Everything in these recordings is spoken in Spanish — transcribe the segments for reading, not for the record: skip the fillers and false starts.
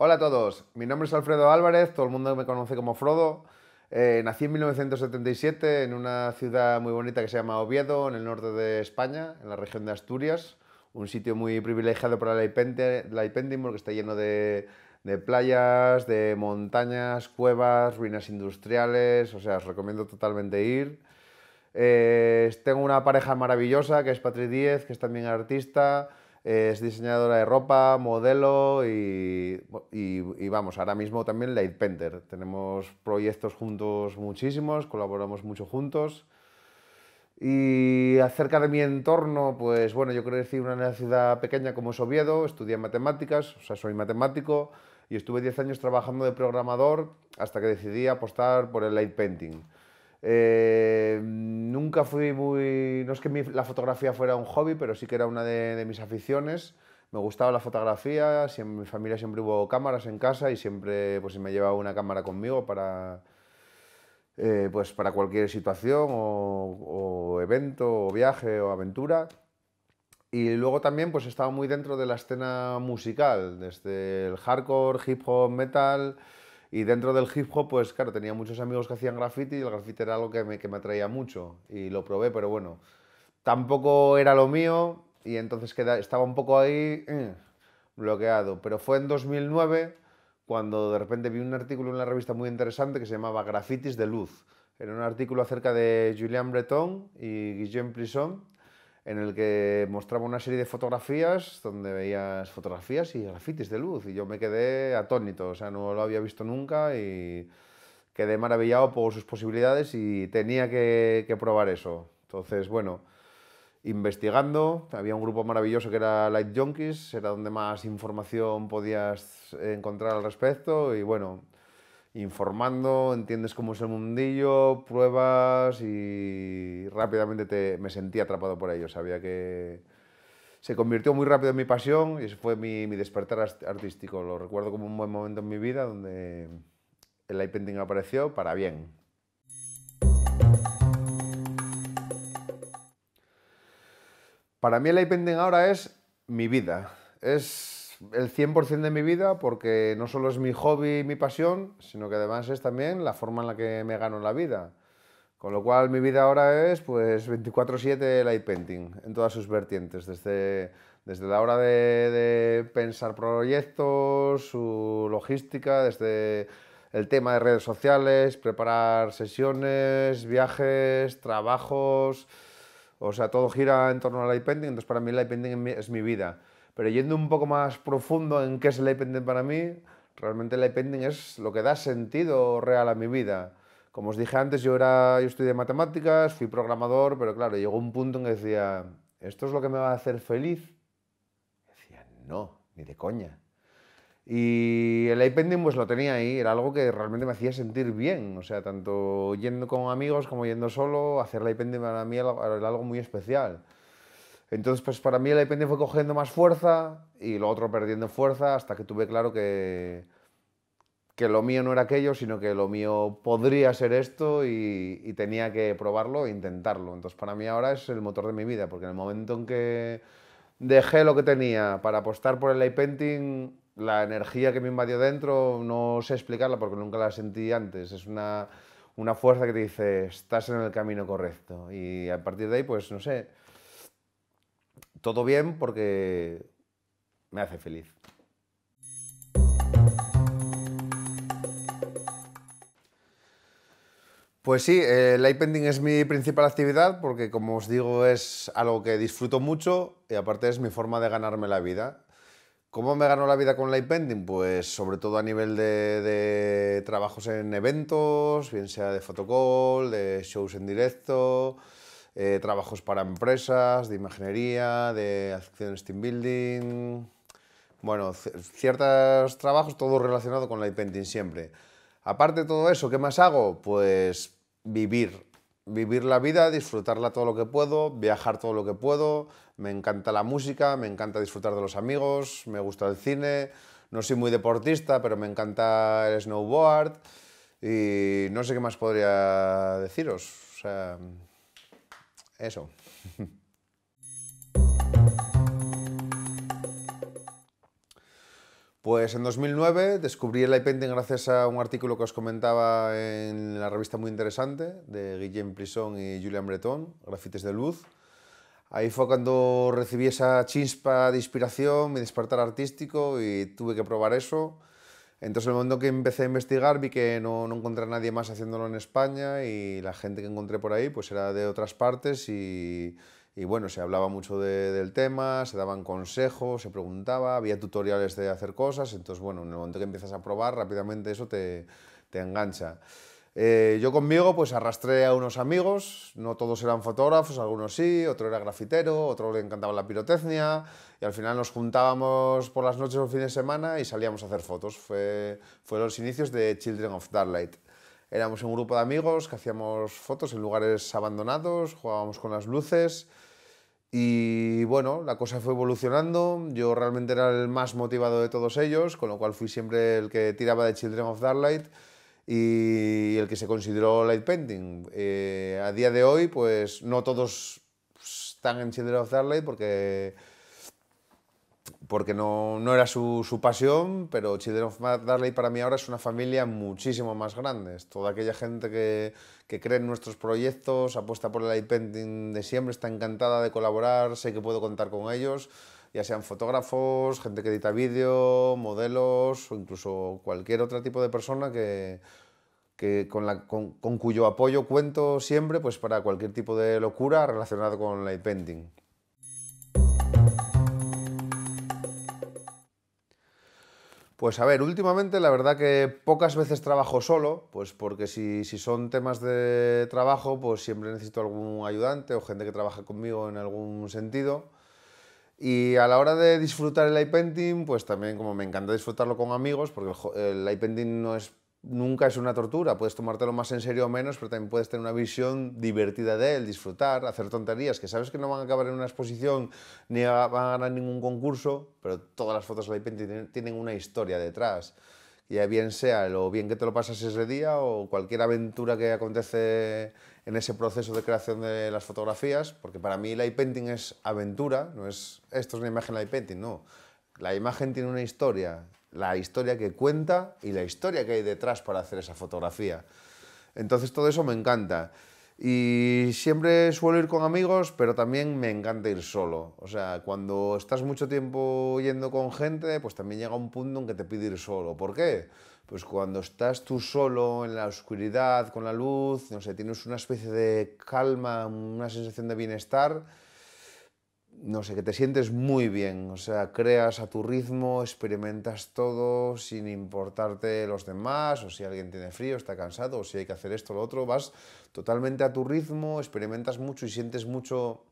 Hola a todos, mi nombre es Alfredo Álvarez, todo el mundo me conoce como Frodo. Nací en 1977 en una ciudad muy bonita que se llama Oviedo, en el norte de España, en la región de Asturias. Un sitio muy privilegiado para la Ipending porque está lleno de playas, de montañas, cuevas, ruinas industriales. O sea, os recomiendo totalmente ir. Tengo una pareja maravillosa que es Patri Díez, que es también artista, es diseñadora de ropa, modelo y vamos, ahora mismo también Light Painter. Tenemos proyectos juntos muchísimos, colaboramos mucho juntos. Y acerca de mi entorno, pues bueno, yo crecí en una ciudad pequeña como es Oviedo, estudié matemáticas, o sea, soy matemático y estuve 10 años trabajando de programador hasta que decidí apostar por el light painting. Nunca fui muy... No es que la fotografía fuera un hobby, pero sí que era una de mis aficiones. Me gustaba la fotografía, en mi familia siempre hubo cámaras en casa y siempre pues, me llevaba una cámara conmigo pues, para cualquier situación o evento o viaje o aventura. Y luego también pues estaba muy dentro de la escena musical, desde el hardcore, hip hop, metal. Y dentro del hip hop, pues claro, tenía muchos amigos que hacían graffiti y el graffiti era algo que me atraía mucho. Y lo probé, pero bueno, tampoco era lo mío y entonces estaba un poco ahí bloqueado. Pero fue en 2009 cuando de repente vi un artículo en una revista muy interesante que se llamaba Grafitis de Luz. Era un artículo acerca de Julien Breton y Guillaume Plisson, en el que mostraba una serie de fotografías donde veías fotografías y grafitis de luz. Y yo me quedé atónito, o sea, no lo había visto nunca y quedé maravillado por sus posibilidades y tenía que probar eso. Entonces, bueno, investigando, había un grupo maravilloso que era Light Junkies, era donde más información podías encontrar al respecto y bueno, informando, entiendes cómo es el mundillo, pruebas y rápidamente me sentí atrapado por ello. Sabía que se convirtió muy rápido en mi pasión y ese fue mi despertar artístico. Lo recuerdo como un buen momento en mi vida donde el light painting apareció para bien. Para mí el light painting ahora es mi vida. Es el 100% de mi vida porque no solo es mi hobby y mi pasión, sino que además es también la forma en la que me gano la vida. Con lo cual mi vida ahora es pues 24/7 light painting en todas sus vertientes, desde la hora de pensar proyectos, su logística, desde el tema de redes sociales, preparar sesiones, viajes, trabajos, o sea, todo gira en torno al light painting, entonces para mí el light painting es mi vida. Pero yendo un poco más profundo en qué es el light painting para mí, realmente el light painting es lo que da sentido real a mi vida. Como os dije antes, yo estudié matemáticas, fui programador, pero claro, llegó un punto en que decía, ¿esto es lo que me va a hacer feliz? Decía, no, ni de coña. Y el iPending pues lo tenía ahí, era algo que realmente me hacía sentir bien, o sea, tanto yendo con amigos como yendo solo, hacer el iPending para mí era algo muy especial. Entonces, pues para mí el iPending fue cogiendo más fuerza y lo otro perdiendo fuerza hasta que tuve claro que lo mío no era aquello, sino que lo mío podría ser esto y tenía que probarlo e intentarlo. Entonces para mí ahora es el motor de mi vida, porque en el momento en que dejé lo que tenía para apostar por el light painting, la energía que me invadió dentro, no sé explicarla porque nunca la sentí antes. Es una fuerza que te dice, estás en el camino correcto. Y a partir de ahí, pues no sé, todo bien porque me hace feliz. Pues sí, el light painting es mi principal actividad porque, como os digo, es algo que disfruto mucho y aparte es mi forma de ganarme la vida. ¿Cómo me gano la vida con light painting? Pues sobre todo a nivel de trabajos en eventos, bien sea de fotocall, de shows en directo, trabajos para empresas, de imaginería, de acciones team building. Bueno, ciertos trabajos, todo relacionado con light painting siempre. Aparte de todo eso, ¿qué más hago? Pues vivir. Vivir la vida, disfrutarla todo lo que puedo, viajar todo lo que puedo. Me encanta la música, me encanta disfrutar de los amigos, me gusta el cine. No soy muy deportista, pero me encanta el snowboard. Y no sé qué más podría deciros. O sea, eso. Pues en 2009 descubrí el light painting gracias a un artículo que os comentaba en la revista muy interesante de Guillaume Plisson y Julien Breton, Grafites de Luz. Ahí fue cuando recibí esa chispa de inspiración, mi despertar artístico y tuve que probar eso. Entonces, en el momento que empecé a investigar, vi que no encontré a nadie más haciéndolo en España y la gente que encontré por ahí pues era de otras partes y bueno, se hablaba mucho del tema, se daban consejos, se preguntaba, había tutoriales de hacer cosas. Entonces, bueno, en el momento que empiezas a probar, rápidamente eso te engancha. Yo conmigo pues arrastré a unos amigos, no todos eran fotógrafos, algunos sí, otro era grafitero, otro le encantaba la pirotecnia y al final nos juntábamos por las noches o fines de semana y salíamos a hacer fotos. Fue los inicios de Children of Darklight. Éramos un grupo de amigos que hacíamos fotos en lugares abandonados, jugábamos con las luces y bueno, la cosa fue evolucionando. Yo realmente era el más motivado de todos ellos, con lo cual fui siempre el que tiraba de Children of Darklight y el que se consideró light painting. A día de hoy, pues no todos están en Children of Darklight porque no era su pasión, pero Children of Darklight para mí ahora es una familia muchísimo más grande. Es toda aquella gente que cree en nuestros proyectos, apuesta por el light painting de siempre, está encantada de colaborar, sé que puedo contar con ellos, ya sean fotógrafos, gente que edita vídeo, modelos o incluso cualquier otro tipo de persona con cuyo apoyo cuento siempre pues, para cualquier tipo de locura relacionada con el light painting. Pues a ver, últimamente la verdad que pocas veces trabajo solo, pues porque si son temas de trabajo, pues siempre necesito algún ayudante o gente que trabaje conmigo en algún sentido. Y a la hora de disfrutar el light painting, pues también como me encanta disfrutarlo con amigos, porque el light painting nunca es una tortura, puedes tomártelo más en serio o menos, pero también puedes tener una visión divertida de él, disfrutar, hacer tonterías que sabes que no van a acabar en una exposición ni van a ganar ningún concurso, pero todas las fotos de light painting tienen una historia detrás. Ya bien sea lo bien que te lo pasas ese día o cualquier aventura que acontece en ese proceso de creación de las fotografías, porque para mí light painting es aventura, no es esto es una imagen light painting, no. La imagen tiene una historia, la historia que cuenta y la historia que hay detrás para hacer esa fotografía. Entonces todo eso me encanta. Y siempre suelo ir con amigos, pero también me encanta ir solo. O sea, cuando estás mucho tiempo yendo con gente, pues también llega un punto en que te pide ir solo. ¿Por qué? Pues cuando estás tú solo en la oscuridad, con la luz, no sé, tienes una especie de calma, una sensación de bienestar, no sé, que te sientes muy bien, o sea, creas a tu ritmo, experimentas todo sin importarte los demás, o si alguien tiene frío, está cansado, o si hay que hacer esto o lo otro, vas totalmente a tu ritmo, experimentas mucho y sientes mucho,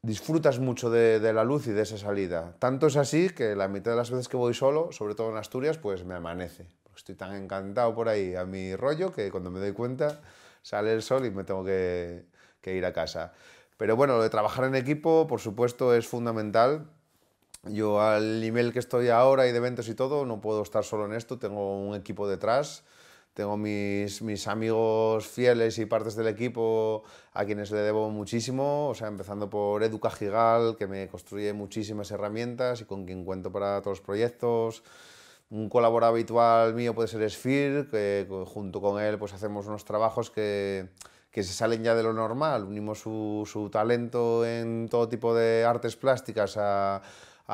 disfrutas mucho de la luz y de esa salida. Tanto es así que la mitad de las veces que voy solo, sobre todo en Asturias, pues me amanece. Estoy tan encantado por ahí a mi rollo que cuando me doy cuenta sale el sol y me tengo que ir a casa. Pero bueno, lo de trabajar en equipo, por supuesto, es fundamental. Yo al nivel que estoy ahora y de eventos y todo, no puedo estar solo en esto, tengo un equipo detrás, tengo mis amigos fieles y partes del equipo a quienes le debo muchísimo, o sea, empezando por Edu Cajigal, que me construye muchísimas herramientas y con quien cuento para todos los proyectos. Un colaborador habitual mío puede ser Sphere, que junto con él pues hacemos unos trabajos que se salen ya de lo normal, unimos su talento en todo tipo de artes plásticas a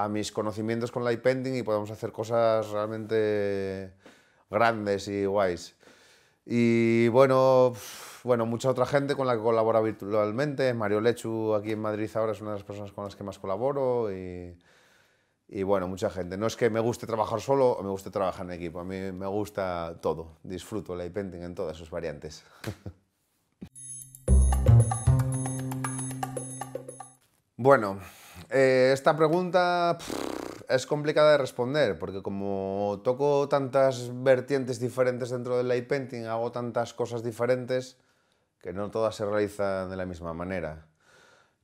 mis conocimientos con light painting y podemos hacer cosas realmente grandes y guays. Y bueno, mucha otra gente con la que colaboro habitualmente. Mario Lechu aquí en Madrid ahora es una de las personas con las que más colaboro y bueno, mucha gente. No es que me guste trabajar solo o me guste trabajar en equipo, a mí me gusta todo, disfruto el light painting en todas sus variantes. Bueno, esta pregunta es complicada de responder porque como toco tantas vertientes diferentes dentro del light painting, hago tantas cosas diferentes que no todas se realizan de la misma manera.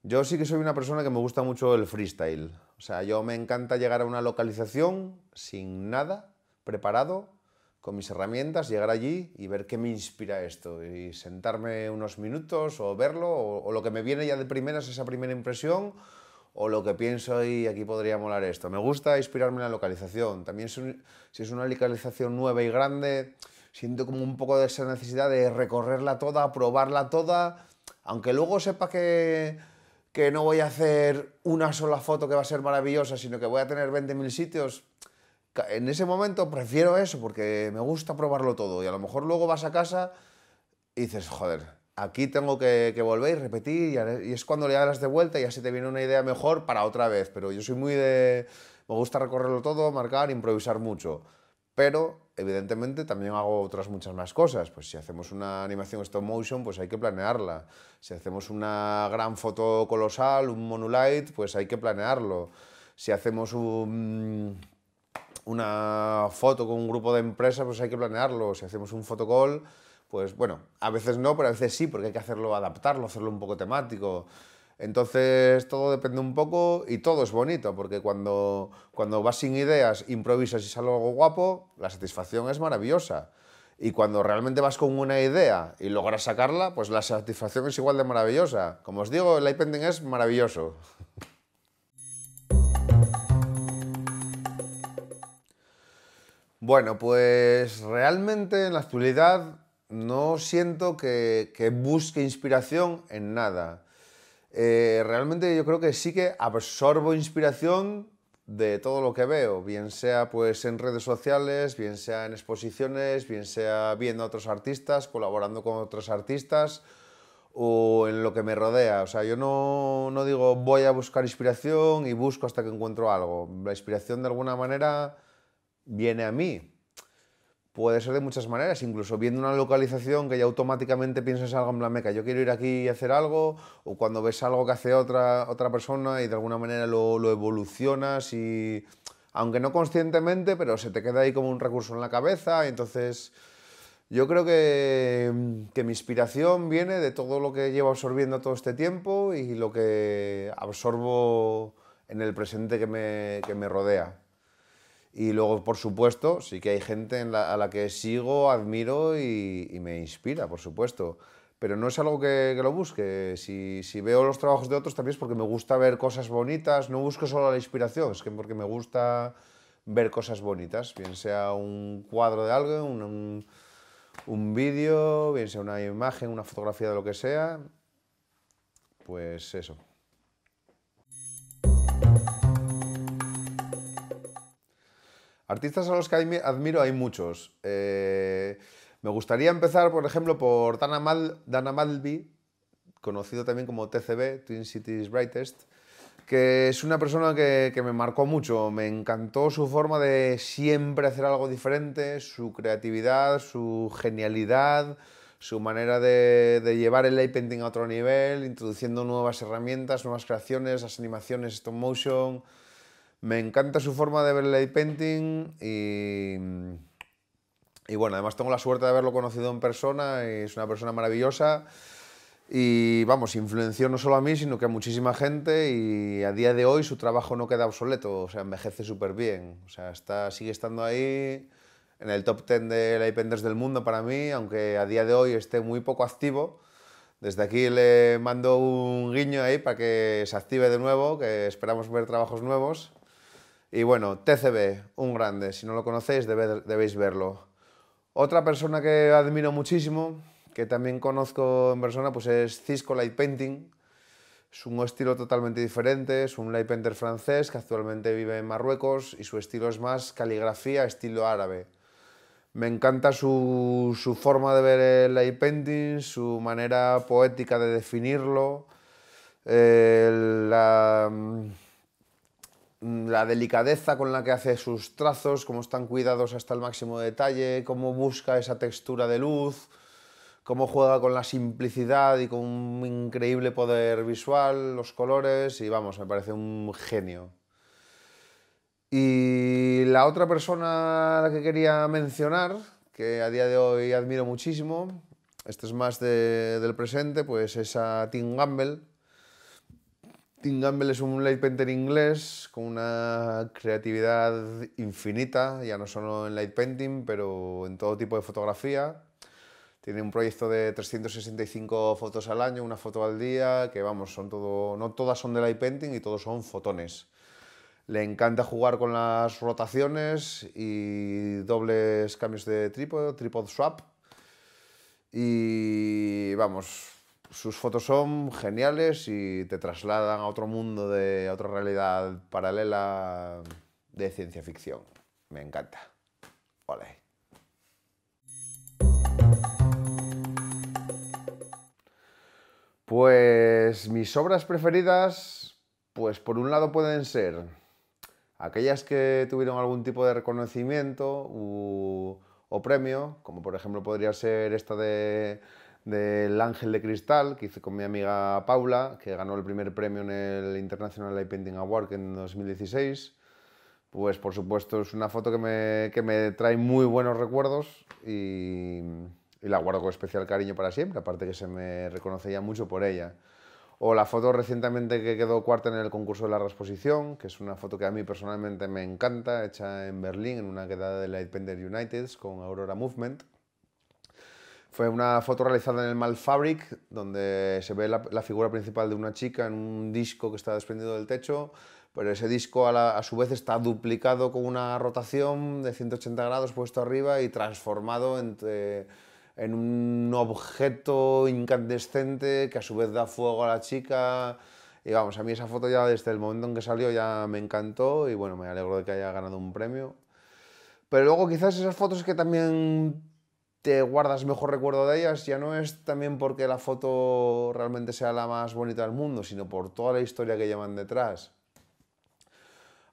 Yo sí que soy una persona que me gusta mucho el freestyle. O sea, yo me encanta llegar a una localización sin nada preparado, con mis herramientas, llegar allí y ver qué me inspira esto. Y sentarme unos minutos o verlo, o lo que me viene ya de primeras, esa primera impresión, o lo que pienso y aquí podría molar esto. Me gusta inspirarme en la localización. También si es una localización nueva y grande, siento como un poco de esa necesidad de recorrerla toda, probarla toda, aunque luego sepa que no voy a hacer una sola foto que va a ser maravillosa, sino que voy a tener 20.000 sitios. En ese momento prefiero eso porque me gusta probarlo todo y a lo mejor luego vas a casa y dices, joder, aquí tengo que volver y repetir y es cuando le das de vuelta y así te viene una idea mejor para otra vez. Pero yo soy muy de... Me gusta recorrerlo todo, marcar, improvisar mucho. Pero, evidentemente, también hago otras muchas más cosas. Pues si hacemos una animación stop motion, pues hay que planearla. Si hacemos una gran foto colosal, un monolight, pues hay que planearlo. Si hacemos una foto con un grupo de empresas, pues hay que planearlo. Si hacemos un photocall, pues bueno, a veces no, pero a veces sí, porque hay que hacerlo, adaptarlo, hacerlo un poco temático. Entonces todo depende un poco y todo es bonito, porque cuando vas sin ideas, improvisas y sale algo guapo, la satisfacción es maravillosa. Y cuando realmente vas con una idea y logras sacarla, pues la satisfacción es igual de maravillosa. Como os digo, el light painting es maravilloso. Bueno, pues realmente en la actualidad no siento que busque inspiración en nada. Realmente yo creo que sí que absorbo inspiración de todo lo que veo, bien sea pues en redes sociales, bien sea en exposiciones, bien sea viendo a otros artistas, colaborando con otros artistas o en lo que me rodea. O sea, yo no digo voy a buscar inspiración y busco hasta que encuentro algo. La inspiración de alguna manera viene a mí. Puede ser de muchas maneras, incluso viendo una localización que ya automáticamente piensas algo en plan, meca, yo quiero ir aquí y hacer algo, o cuando ves algo que hace otra persona y de alguna manera lo evolucionas y, aunque no conscientemente, pero se te queda ahí como un recurso en la cabeza, y entonces yo creo que mi inspiración viene de todo lo que llevo absorbiendo todo este tiempo y lo que absorbo en el presente que me rodea. Y luego, por supuesto, sí que hay gente a la que sigo, admiro y me inspira, por supuesto. Pero no es algo que lo busque. Si veo los trabajos de otros también es porque me gusta ver cosas bonitas. No busco solo la inspiración, es que porque me gusta ver cosas bonitas. Bien sea un cuadro de algo, un vídeo, bien sea una imagen, una fotografía de lo que sea. Pues eso. Artistas a los que admiro hay muchos. Me gustaría empezar, por ejemplo, por Dana Malby, conocido también como TCB, Twin Cities Brightest, que es una persona que me marcó mucho. Me encantó su forma de siempre hacer algo diferente, su creatividad, su genialidad, su manera de llevar el light painting a otro nivel, introduciendo nuevas herramientas, nuevas creaciones, las animaciones stop motion. Me encanta su forma de ver el light painting y bueno, además tengo la suerte de haberlo conocido en persona y es una persona maravillosa y vamos, influenció no solo a mí, sino que a muchísima gente y a día de hoy su trabajo no queda obsoleto, o sea, envejece súper bien, o sea, sigue estando ahí en el top 10 de light painters del mundo para mí, aunque a día de hoy esté muy poco activo. Desde aquí le mando un guiño ahí para que se active de nuevo, que esperamos ver trabajos nuevos. Y bueno, TCB, un grande. Si no lo conocéis, debéis verlo. Otra persona que admiro muchísimo, que también conozco en persona, pues es Cisco Light Painting. Es un estilo totalmente diferente, es un light painter francés que actualmente vive en Marruecos y su estilo es más caligrafía, estilo árabe. Me encanta su forma de ver el light painting, su manera poética de definirlo, la delicadeza con la que hace sus trazos, cómo están cuidados hasta el máximo detalle, cómo busca esa textura de luz, cómo juega con la simplicidad y con un increíble poder visual, los colores, y vamos, me parece un genio. Y la otra persona a la que quería mencionar, que a día de hoy admiro muchísimo, esto es más del presente, pues es a Tim Gamble. Tim Gamble es un light painter inglés con una creatividad infinita, ya no solo en light painting, pero en todo tipo de fotografía. Tiene un proyecto de 365 fotos al año, una foto al día, que vamos, son todo, no todas son de light painting y todos son fotones. Le encanta jugar con las rotaciones y dobles cambios de trípode, tripod swap. Y vamos, sus fotos son geniales y te trasladan a otro mundo, a otra realidad paralela de ciencia ficción. Me encanta. Ole. Pues mis obras preferidas, pues por un lado pueden ser aquellas que tuvieron algún tipo de reconocimiento o premio, como por ejemplo podría ser esta del Ángel de Cristal, que hice con mi amiga Paula, que ganó el primer premio en el International Light Painting Award en 2016. Pues por supuesto es una foto que me trae muy buenos recuerdos y la guardo con especial cariño para siempre, aparte que se me reconoce ya mucho por ella. O la foto recientemente que quedó cuarta en el concurso de la Reexposición, que es una foto que a mí personalmente me encanta, hecha en Berlín, en una quedada de Light Painter United con Aurora Movement. Fue una foto realizada en el Malfabric, donde se ve la figura principal de una chica en un disco que está desprendido del techo, pero ese disco a su vez está duplicado con una rotación de 180 grados puesto arriba y transformado en un objeto incandescente que a su vez da fuego a la chica. Y vamos, a mí esa foto ya desde el momento en que salió ya me encantó y bueno, me alegro de que haya ganado un premio. Pero luego quizás esas fotos que también te guardas mejor recuerdo de ellas, ya no es también porque la foto realmente sea la más bonita del mundo, sino por toda la historia que llevan detrás.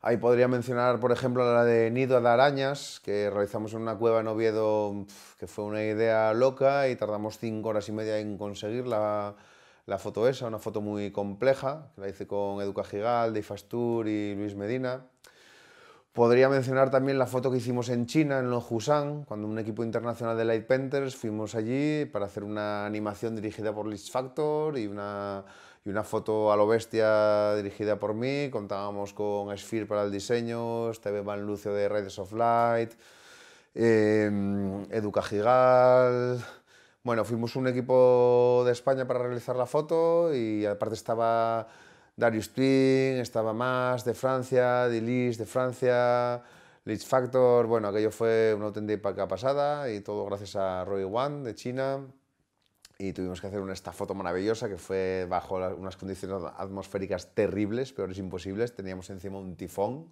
Ahí podría mencionar, por ejemplo, la de Nido de Arañas, que realizamos en una cueva en Oviedo, que fue una idea loca y tardamos 5 horas y media en conseguir la foto esa, una foto muy compleja, que la hice con Educa Gigal, Dave Astur y Luis Medina. Podría mencionar también la foto que hicimos en China, en Longhusan, cuando un equipo internacional de Light Painters fuimos allí para hacer una animación dirigida por Lich Factor y una foto a lo bestia dirigida por mí. Contábamos con Sphere para el diseño, Esteban Lucio de Rays of Light, Educa Gigal. Bueno, fuimos un equipo de España para realizar la foto y aparte estaba Darius Twin, estaba más de Francia, Dilis de Francia, Lich Factor. Bueno, aquello fue una auténtica pasada y todo gracias a Roy Wan de China. Y tuvimos que hacer esta foto maravillosa que fue bajo unas condiciones atmosféricas terribles, peores imposibles. Teníamos encima un tifón,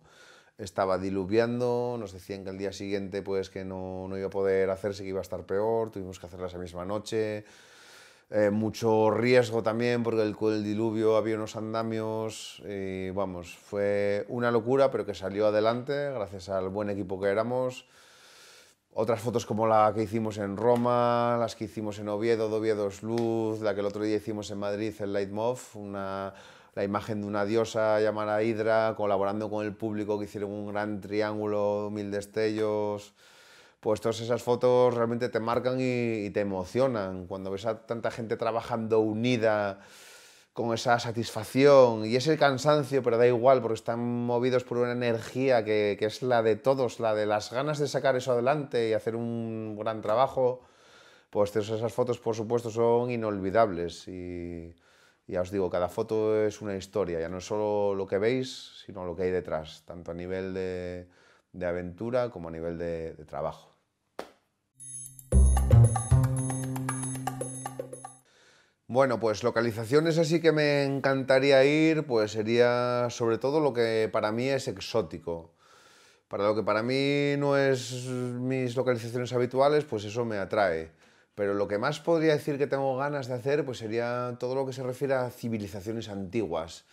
estaba diluviando, nos decían que el día siguiente pues que no iba a poder hacerse, que iba a estar peor, tuvimos que hacerla esa misma noche. Mucho riesgo también porque el diluvio había unos andamios y vamos, fue una locura pero que salió adelante gracias al buen equipo que éramos. Otras fotos como la que hicimos en Roma, las que hicimos en Oviedo, de Oviedo es Luz, la que el otro día hicimos en Madrid, el Leitmotiv, la imagen de una diosa llamada Hidra, colaborando con el público que hicieron un gran triángulo, 1000 destellos. Pues todas esas fotos realmente te marcan y te emocionan. Cuando ves a tanta gente trabajando unida, con esa satisfacción y ese cansancio, pero da igual, porque están movidos por una energía que es la de todos, la de las ganas de sacar eso adelante y hacer un gran trabajo, pues esas fotos, por supuesto, son inolvidables. Y ya os digo, cada foto es una historia, ya no es solo lo que veis, sino lo que hay detrás, tanto a nivel de aventura como a nivel de trabajo. Bueno, pues localizaciones así que me encantaría ir, pues sería sobre todo lo que para mí es exótico. Para lo que para mí no es mis localizaciones habituales, pues eso me atrae. Pero lo que más podría decir que tengo ganas de hacer, pues sería todo lo que se refiere a civilizaciones antiguas.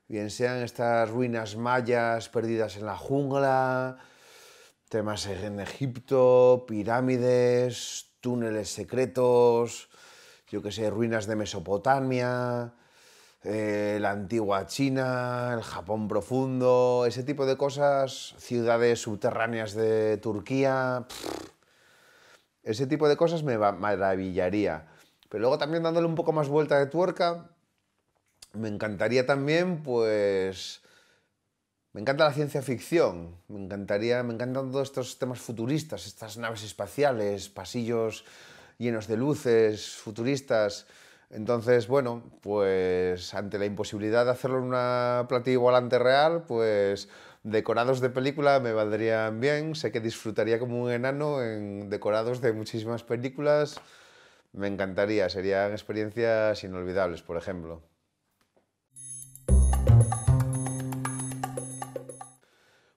Bien sean estas ruinas mayas perdidas en la jungla, temas en Egipto, pirámides, túneles secretos, yo que sé, ruinas de Mesopotamia, la antigua China, el Japón profundo, ese tipo de cosas, ciudades subterráneas de Turquía, ese tipo de cosas me maravillaría. Pero luego también dándole un poco más vuelta de tuerca, me encantaría también, pues, me encanta la ciencia ficción, me encantan todos estos temas futuristas, estas naves espaciales, pasillos llenos de luces, futuristas. Entonces, bueno, pues ante la imposibilidad de hacerlo en una platillo volante real, pues decorados de película me valdrían bien. Sé que disfrutaría como un enano en decorados de muchísimas películas. Me encantaría, serían experiencias inolvidables, por ejemplo.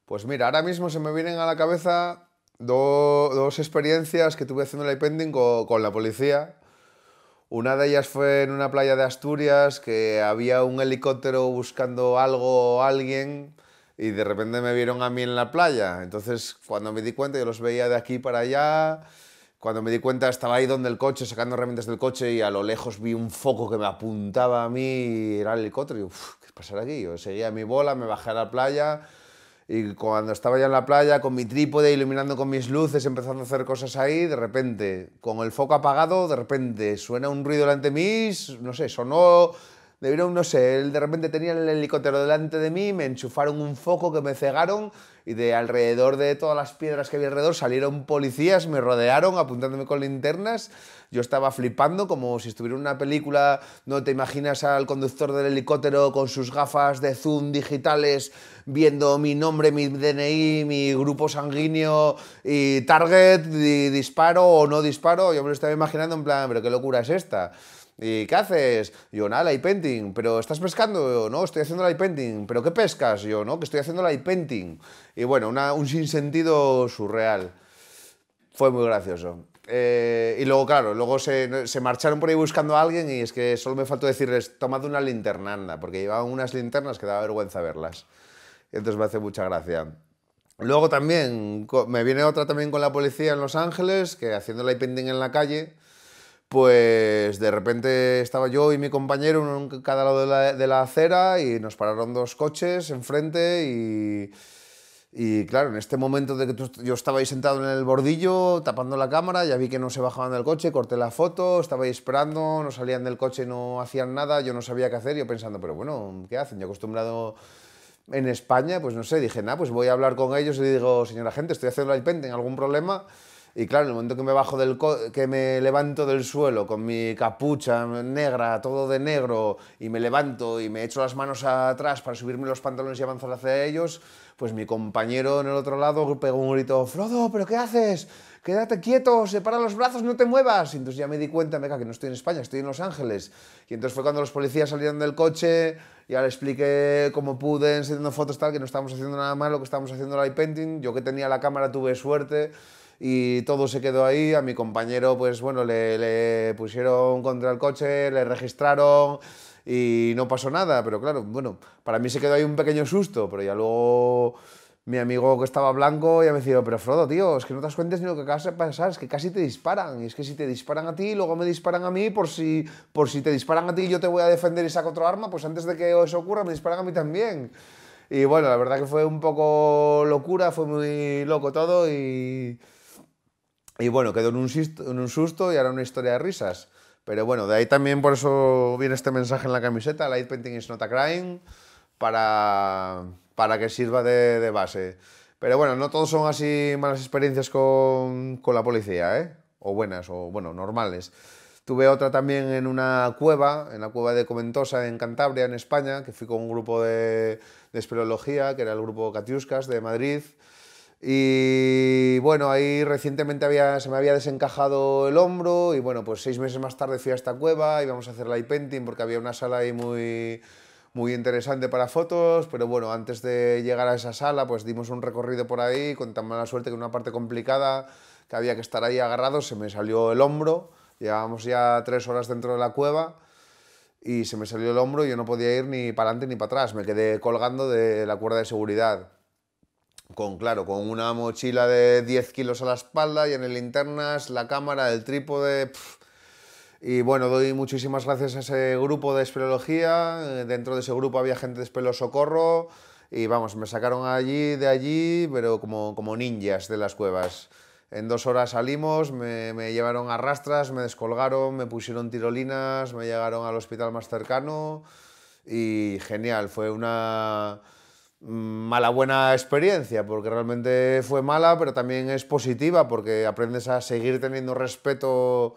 Pues mira, ahora mismo se me vienen a la cabeza dos experiencias que tuve haciendo el iPending con la policía. Una de ellas fue en una playa de Asturias que había un helicóptero buscando algo o alguien y de repente me vieron a mí en la playa. Entonces, cuando me di cuenta, yo los veía de aquí para allá. Cuando me di cuenta, estaba ahí donde el coche, sacando herramientas del coche y a lo lejos vi un foco que me apuntaba a mí y era el helicóptero. Y yo, ¿qué pasará aquí? Yo seguía mi bola, me bajé a la playa y cuando estaba ya en la playa con mi trípode, iluminando con mis luces, empezando a hacer cosas ahí, de repente, con el foco apagado, de repente suena un ruido delante de mí, no sé, sonó, debieron, no sé, de repente tenían el helicóptero delante de mí, me enchufaron un foco que me cegaron y de alrededor de todas las piedras que había alrededor salieron policías, me rodearon apuntándome con linternas. Yo estaba flipando como si estuviera en una película. No te imaginas al conductor del helicóptero con sus gafas de zoom digitales viendo mi nombre, mi DNI, mi grupo sanguíneo y target, y disparo o no disparo. Yo me lo estaba imaginando en plan, pero qué locura es esta. ¿Y qué haces? Yo, nada, light painting. ¿Pero estás pescando? Yo, no, estoy haciendo light painting. ¿Pero qué pescas? Yo, no, que estoy haciendo light painting. Y bueno, un sinsentido surreal. Fue muy gracioso. Y luego, claro, luego se marcharon por ahí buscando a alguien y es que solo me faltó decirles, tomad una linterna, anda, porque llevaban unas linternas que daba vergüenza verlas. Y entonces me hace mucha gracia. Luego también, me viene otra también con la policía en Los Ángeles, que haciendo light painting en la calle, pues de repente estaba yo y mi compañero uno en cada lado de la acera y nos pararon dos coches enfrente y claro, en este momento de que yo estaba ahí sentado en el bordillo tapando la cámara, ya vi que no se bajaban del coche, corté la foto, estaba ahí esperando, no salían del coche, no hacían nada, yo no sabía qué hacer, yo pensando, pero bueno, ¿qué hacen? Yo acostumbrado en España, pues no sé, dije, nada, pues voy a hablar con ellos y le digo, señora gente, estoy haciendo el painting, ¿algún problema? Y claro, en el momento que me bajo que me levanto del suelo con mi capucha negra, todo de negro, y me levanto y me echo las manos atrás para subirme los pantalones y avanzar hacia ellos, pues mi compañero en el otro lado pegó un grito, Frodo, ¿pero qué haces? Quédate quieto, separa los brazos, no te muevas. Y entonces ya me di cuenta, venga, que no estoy en España, estoy en Los Ángeles. Y entonces fue cuando los policías salieron del coche, ya le expliqué cómo pude, enseñando fotos tal, que no estábamos haciendo nada malo, que estábamos haciendo light painting. Yo que tenía la cámara tuve suerte y todo se quedó ahí. A mi compañero, pues bueno, le pusieron contra el coche, le registraron y no pasó nada. Pero claro, bueno, para mí se quedó ahí un pequeño susto, pero ya luego mi amigo que estaba blanco ya me decía, pero Frodo, tío, es que no te das cuenta ni lo que acaba de pasar, es que casi te disparan. Y es que si te disparan a ti, luego me disparan a mí, por si te disparan a ti yo te voy a defender y saco otro arma, pues antes de que eso ocurra me disparan a mí también. Y bueno, la verdad que fue un poco locura, fue muy loco todo y bueno, quedó en un susto y ahora una historia de risas. Pero bueno, de ahí también por eso viene este mensaje en la camiseta, Light Painting is not a crime, para que sirva de base. Pero bueno, no todos son así malas experiencias con la policía, ¿eh? O buenas, o bueno, normales. Tuve otra también en la cueva de Comentosa, en Cantabria, en España, que fui con un grupo de espeleología, que era el grupo Catiuscas de Madrid. Y bueno, ahí recientemente se me había desencajado el hombro y bueno, pues 6 meses más tarde fui a esta cueva y íbamos a hacer light painting porque había una sala ahí muy interesante para fotos, pero bueno, antes de llegar a esa sala pues dimos un recorrido por ahí con tan mala suerte que en una parte complicada que había que estar ahí agarrados, se me salió el hombro, llevábamos ya 3 horas dentro de la cueva y se me salió el hombro y yo no podía ir ni para adelante ni para atrás, me quedé colgando de la cuerda de seguridad. Claro, con una mochila de 10 kilos a la espalda y en el linternas, la cámara, el trípode. Y bueno, doy muchísimas gracias a ese grupo de espeleología. Dentro de ese grupo había gente de Espelo Socorro. Y vamos, me sacaron de allí, pero como ninjas de las cuevas. En 2 horas salimos, me llevaron a rastras, me descolgaron, me pusieron tirolinas, me llegaron al hospital más cercano. Y genial, fue una mala buena experiencia, porque realmente fue mala, pero también es positiva, porque aprendes a seguir teniendo respeto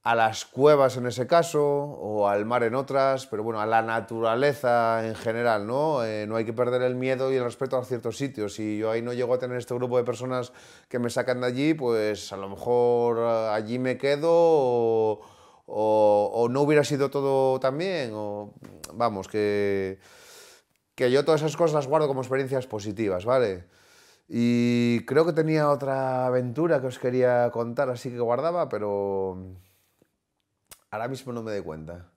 a las cuevas en ese caso, o al mar en otras, pero bueno, a la naturaleza en general, ¿no? No hay que perder el miedo y el respeto a ciertos sitios. Si yo ahí no llego a tener este grupo de personas que me sacan de allí, pues a lo mejor allí me quedo o no hubiera sido todo tan bien, o vamos, que yo todas esas cosas las guardo como experiencias positivas, ¿vale? Y creo que tenía otra aventura que os quería contar, así que guardaba, pero ahora mismo no me doy cuenta.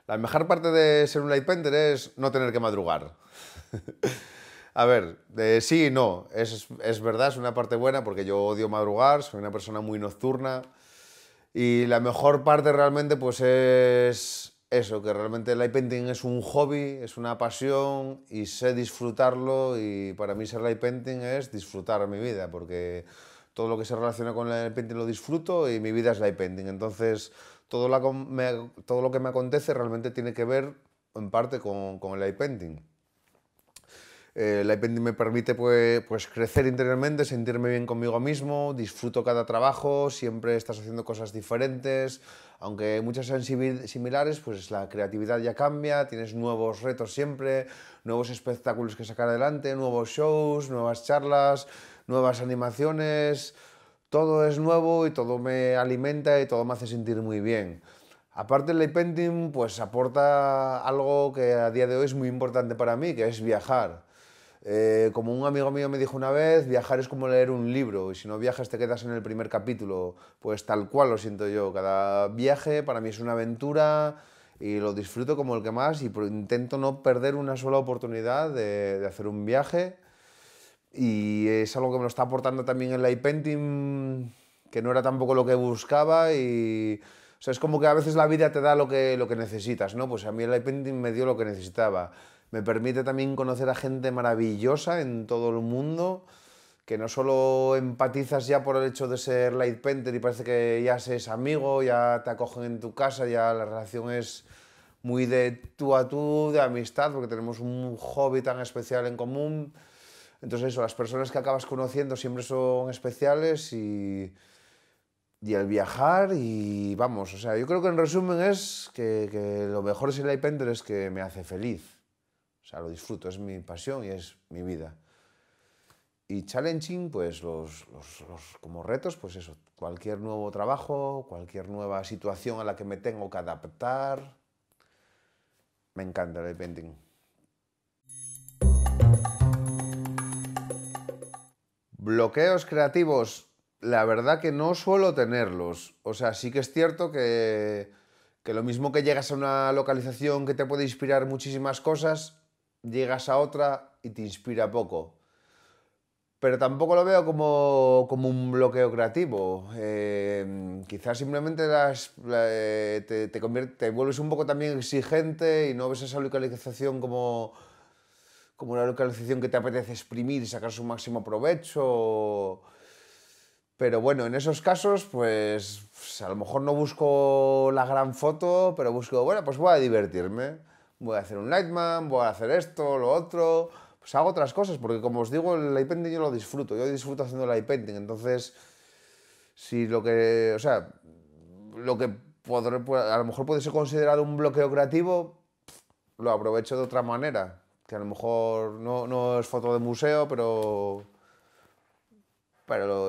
La mejor parte de ser un lightpainter es no tener que madrugar. A ver, sí y no. Es verdad, es una parte buena porque yo odio madrugar, soy una persona muy nocturna. Y la mejor parte realmente pues es eso, que realmente el light painting es un hobby, es una pasión y sé disfrutarlo y para mí ser light painting es disfrutar mi vida porque todo lo que se relaciona con el light painting lo disfruto y mi vida es light painting. Entonces todo lo que me acontece realmente tiene que ver en parte con el light painting. El iPainting me permite pues crecer interiormente, sentirme bien conmigo mismo, disfruto cada trabajo, siempre estás haciendo cosas diferentes, aunque muchas sean similares, pues la creatividad ya cambia, tienes nuevos retos siempre, nuevos espectáculos que sacar adelante, nuevos shows, nuevas charlas, nuevas animaciones, todo es nuevo y todo me alimenta y todo me hace sentir muy bien. Aparte el light painting pues aporta algo que a día de hoy es muy importante para mí, que es viajar. Como un amigo mío me dijo una vez, viajar es como leer un libro y si no viajas te quedas en el primer capítulo. Pues tal cual lo siento yo. Cada viaje para mí es una aventura y lo disfruto como el que más y intento no perder una sola oportunidad de hacer un viaje y es algo que me lo está aportando también el light painting, que no era tampoco lo que buscaba y... O sea, es como que a veces la vida te da lo que necesitas, ¿no? Pues a mí el light painting me dio lo que necesitaba. Me permite también conocer a gente maravillosa en todo el mundo, que no solo empatizas ya por el hecho de ser light painter y parece que ya seas amigo, ya te acogen en tu casa, ya la relación es muy de tú a tú, de amistad, porque tenemos un hobby tan especial en común. Entonces eso, las personas que acabas conociendo siempre son especiales y el viajar y vamos, o sea, yo creo que en resumen es que lo mejor es el light painter es que me hace feliz. O sea, lo disfruto, es mi pasión y es mi vida. Y challenging, pues como retos, pues eso, cualquier nuevo trabajo, cualquier nueva situación a la que me tengo que adaptar. Me encanta el painting. Bloqueos creativos, la verdad que no suelo tenerlos. O sea, sí que es cierto que lo mismo que llegas a una localización que te puede inspirar muchísimas cosas, llegas a otra y te inspira poco. Pero tampoco lo veo como un bloqueo creativo. Quizás simplemente te vuelves un poco también exigente y no ves esa localización como una localización que te apetece exprimir y sacar su máximo provecho. Pero bueno, en esos casos, pues a lo mejor no busco la gran foto, pero busco, bueno, pues voy a divertirme. Voy a hacer un Lightman, voy a hacer esto, lo otro. Pues hago otras cosas, porque como os digo, el light painting yo lo disfruto. Yo disfruto haciendo light painting. Entonces, si lo que, o sea, lo que a lo mejor puede ser considerado un bloqueo creativo, lo aprovecho de otra manera. Que a lo mejor no es foto de museo, pero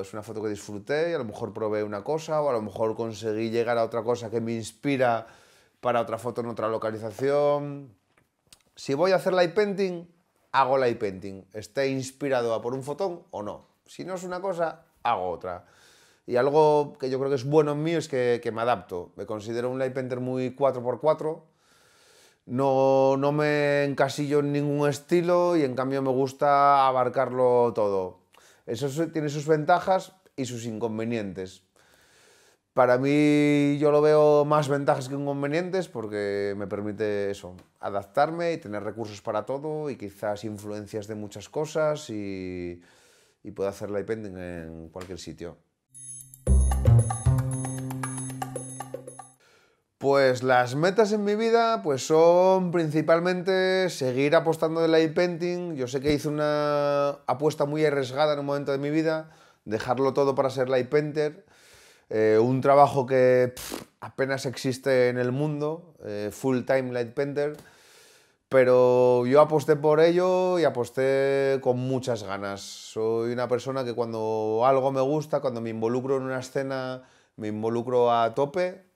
es una foto que disfruté y a lo mejor probé una cosa o a lo mejor conseguí llegar a otra cosa que me inspira para otra foto en otra localización. Si voy a hacer light painting, hago light painting. Esté inspirado a por un fotón o no. Si no es una cosa, hago otra. Y algo que yo creo que es bueno en mí es que me adapto. Me considero un light painter muy 4x4. No me encasillo en ningún estilo y en cambio me gusta abarcarlo todo. Eso tiene sus ventajas y sus inconvenientes. Para mí yo lo veo más ventajas que inconvenientes porque me permite eso, adaptarme y tener recursos para todo y quizás influencias de muchas cosas y puedo hacer light painting en cualquier sitio. Pues las metas en mi vida pues son principalmente seguir apostando del light painting. Yo sé que hice una apuesta muy arriesgada en un momento de mi vida, dejarlo todo para ser light painter. Un trabajo que apenas existe en el mundo, full time light painter. Pero yo aposté por ello y aposté con muchas ganas. Soy una persona que cuando algo me gusta, cuando me involucro en una escena, me involucro a tope.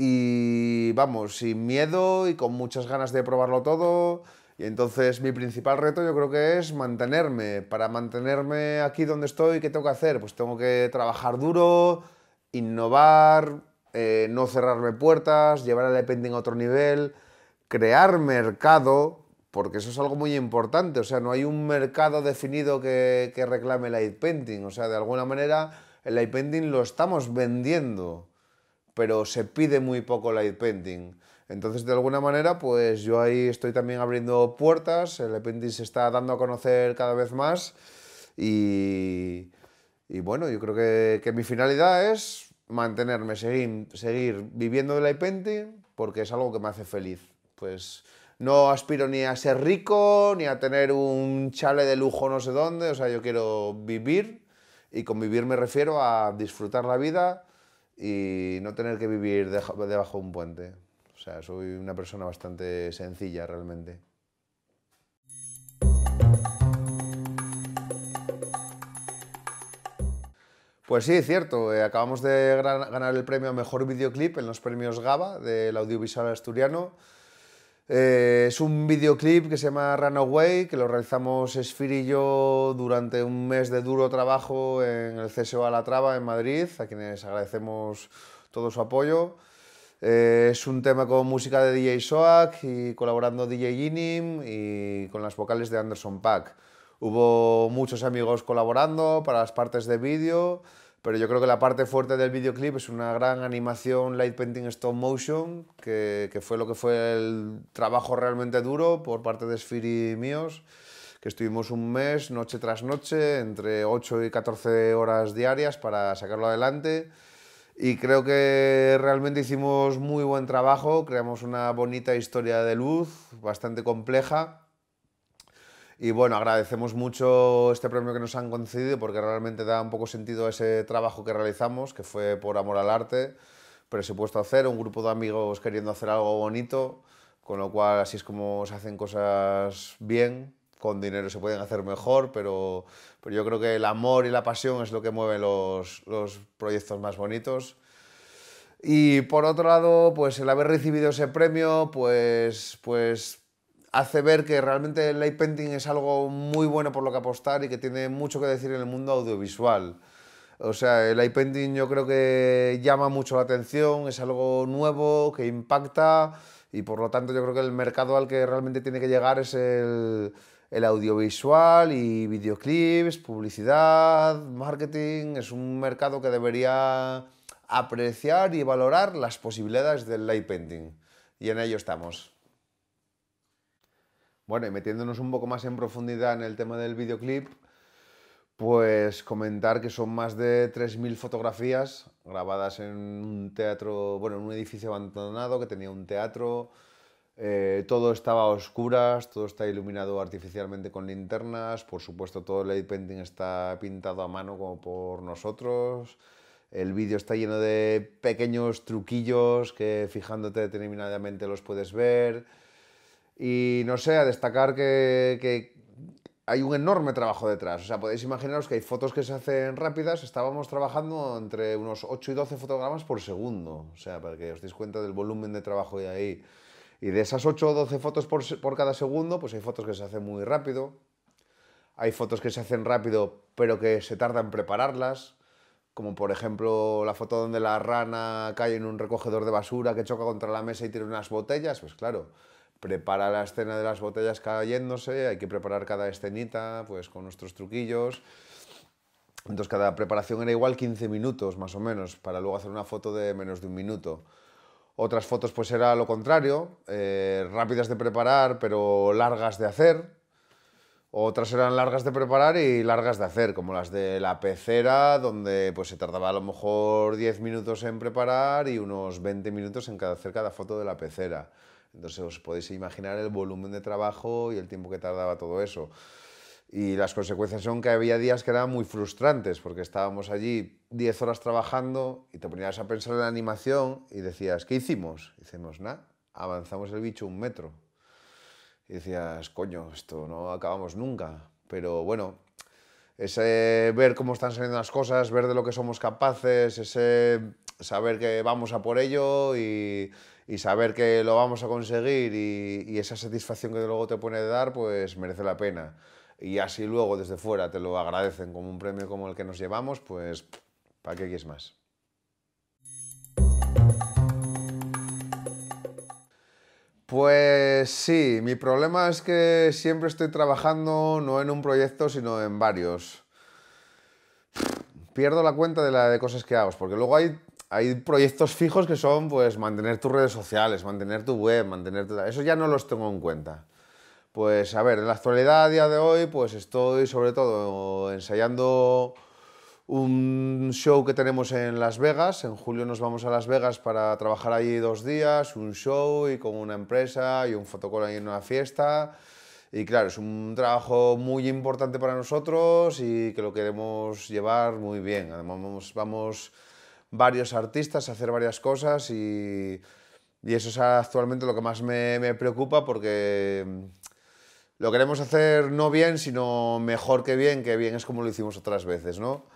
Y vamos, sin miedo y con muchas ganas de probarlo todo. Y entonces mi principal reto yo creo que es mantenerme. Para mantenerme aquí donde estoy, ¿qué tengo que hacer? Pues tengo que trabajar duro, innovar, no cerrarme puertas, llevar el painting a otro nivel, crear mercado, porque eso es algo muy importante. O sea, no hay un mercado definido que reclame el light painting. O sea, de alguna manera el light painting lo estamos vendiendo, pero se pide muy poco light painting. Entonces, de alguna manera, pues yo ahí estoy también abriendo puertas, el light painting se está dando a conocer cada vez más y bueno, yo creo que mi finalidad es mantenerme, seguir viviendo del light painting porque es algo que me hace feliz. Pues no aspiro ni a ser rico, ni a tener un chale de lujo no sé dónde, o sea, yo quiero vivir y con vivir me refiero a disfrutar la vida y no tener que vivir debajo de un puente. O sea, soy una persona bastante sencilla realmente. Pues sí, cierto, acabamos de ganar el premio a Mejor Videoclip en los premios GABA del audiovisual asturiano. Es un videoclip que se llama Runaway, que lo realizamos Esfir y yo durante un mes de duro trabajo en el CSO a la Traba en Madrid, a quienes agradecemos todo su apoyo. Es un tema con música de DJ Soak y colaborando DJ Inim y con las vocales de Anderson .Paak. Hubo muchos amigos colaborando para las partes de vídeo, pero yo creo que la parte fuerte del videoclip es una gran animación light painting stop motion, que fue lo que fue el trabajo realmente duro por parte de Esfir y míos, que estuvimos un mes, noche tras noche, entre 8 y 14 horas diarias para sacarlo adelante. Y creo que realmente hicimos muy buen trabajo, creamos una bonita historia de luz, bastante compleja. Y bueno, agradecemos mucho este premio que nos han concedido porque realmente da un poco sentido a ese trabajo que realizamos, que fue por amor al arte, presupuesto a cero, un grupo de amigos queriendo hacer algo bonito, con lo cual así es como se hacen cosas bien, con dinero se pueden hacer mejor, pero yo creo que el amor y la pasión es lo que mueve los proyectos más bonitos. Y por otro lado, pues el haber recibido ese premio, pues hace ver que realmente el light painting es algo muy bueno por lo que apostar y que tiene mucho que decir en el mundo audiovisual. O sea, el light painting yo creo que llama mucho la atención, es algo nuevo, que impacta y por lo tanto yo creo que el mercado al que realmente tiene que llegar es el audiovisual y videoclips, publicidad, marketing. Es un mercado que debería apreciar y valorar las posibilidades del light painting. Y en ello estamos. Bueno, y metiéndonos un poco más en profundidad en el tema del videoclip, pues comentar que son más de 3.000 fotografías grabadas en un teatro, bueno, en un edificio abandonado que tenía un teatro. Todo estaba a oscuras, todo está iluminado artificialmente con linternas. Por supuesto, todo el light painting está pintado a mano como por nosotros. El vídeo está lleno de pequeños truquillos que fijándote determinadamente los puedes ver. Y no sé, a destacar que hay un enorme trabajo detrás. O sea, podéis imaginaros que hay fotos que se hacen rápidas. Estábamos trabajando entre unos 8 y 12 fotogramas por segundo. O sea, para que os deis cuenta del volumen de trabajo de ahí. Y de esas 8 o 12 fotos por cada segundo, pues hay fotos que se hacen muy rápido. Hay fotos que se hacen rápido, pero que se tarda en prepararlas. Como por ejemplo la foto donde la rana cae en un recogedor de basura que choca contra la mesa y tira unas botellas. Pues claro, prepara la escena de las botellas cayéndose, hay que preparar cada escenita pues con nuestros truquillos. Entonces cada preparación era igual 15 minutos más o menos, para luego hacer una foto de menos de un minuto. Otras fotos pues era lo contrario, rápidas de preparar pero largas de hacer. Otras eran largas de preparar y largas de hacer, como las de la pecera, donde pues se tardaba a lo mejor 10 minutos en preparar y unos 20 minutos en hacer cada foto de la pecera. Entonces os podéis imaginar el volumen de trabajo y el tiempo que tardaba todo eso. Y las consecuencias son que había días que eran muy frustrantes, porque estábamos allí 10 horas trabajando y te ponías a pensar en la animación y decías, ¿qué hicimos? Y decimos, nada, avanzamos el bicho 1 metro. Y decías, coño, esto no acabamos nunca. Pero bueno, ese ver cómo están saliendo las cosas, ver de lo que somos capaces, ese saber que vamos a por ello y saber que lo vamos a conseguir y esa satisfacción que luego te pone de dar, pues merece la pena. Y así luego desde fuera te lo agradecen como un premio como el que nos llevamos, pues ¿para qué quieres más? Pues sí, mi problema es que siempre estoy trabajando no en un proyecto, sino en varios. Pierdo la cuenta de cosas que hago, porque luego hay proyectos fijos que son pues mantener tus redes sociales, mantener tu web, eso ya no los tengo en cuenta. Pues a ver, en la actualidad a día de hoy pues estoy sobre todo ensayando un show que tenemos en Las Vegas. En julio nos vamos a Las Vegas para trabajar allí 2 días, un show y con una empresa y un fotocall ahí en una fiesta. Y claro, es un trabajo muy importante para nosotros y que lo queremos llevar muy bien. Además, vamos varios artistas a hacer varias cosas y eso es actualmente lo que más me preocupa porque lo queremos hacer no bien, sino mejor que bien es como lo hicimos otras veces, ¿no?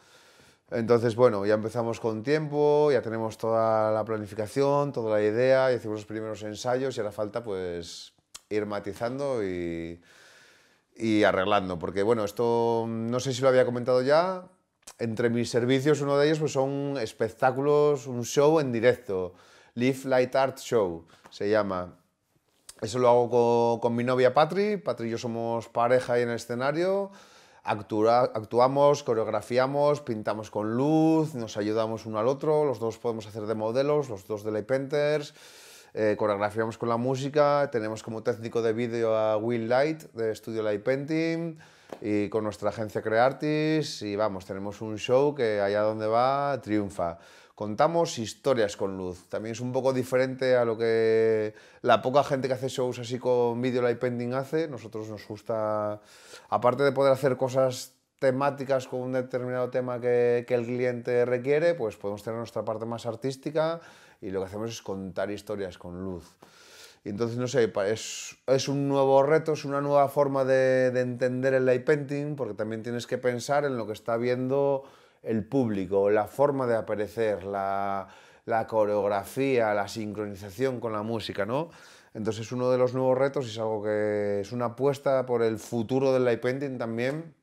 Entonces, bueno, ya empezamos con tiempo, ya tenemos toda la planificación, toda la idea, ya hicimos los primeros ensayos y ahora falta pues ir matizando y arreglando, porque bueno, esto no sé si lo había comentado ya, entre mis servicios uno de ellos pues son espectáculos, un show en directo, Live Light Art Show se llama. Eso lo hago con mi novia Patri. Patri y yo somos pareja ahí en el escenario. Actuamos, coreografiamos, pintamos con luz, nos ayudamos uno al otro. Los dos podemos hacer de modelos, los dos de Light Painters. Coreografiamos con la música. Tenemos como técnico de vídeo a Will Light de Studio Light Painting y con nuestra agencia Creartis. Y vamos, tenemos un show que allá donde va triunfa. Contamos historias con luz. También es un poco diferente a lo que la poca gente que hace shows así con video light painting hace. Nosotros nos gusta, aparte de poder hacer cosas temáticas con un determinado tema que el cliente requiere, pues podemos tener nuestra parte más artística y lo que hacemos es contar historias con luz. Y entonces, no sé, es un nuevo reto, es una nueva forma de entender el light painting, porque también tienes que pensar en lo que está viendo el público, la forma de aparecer, la coreografía, la sincronización con la música, ¿no? Entonces es uno de los nuevos retos y es algo que es una apuesta por el futuro del light painting también.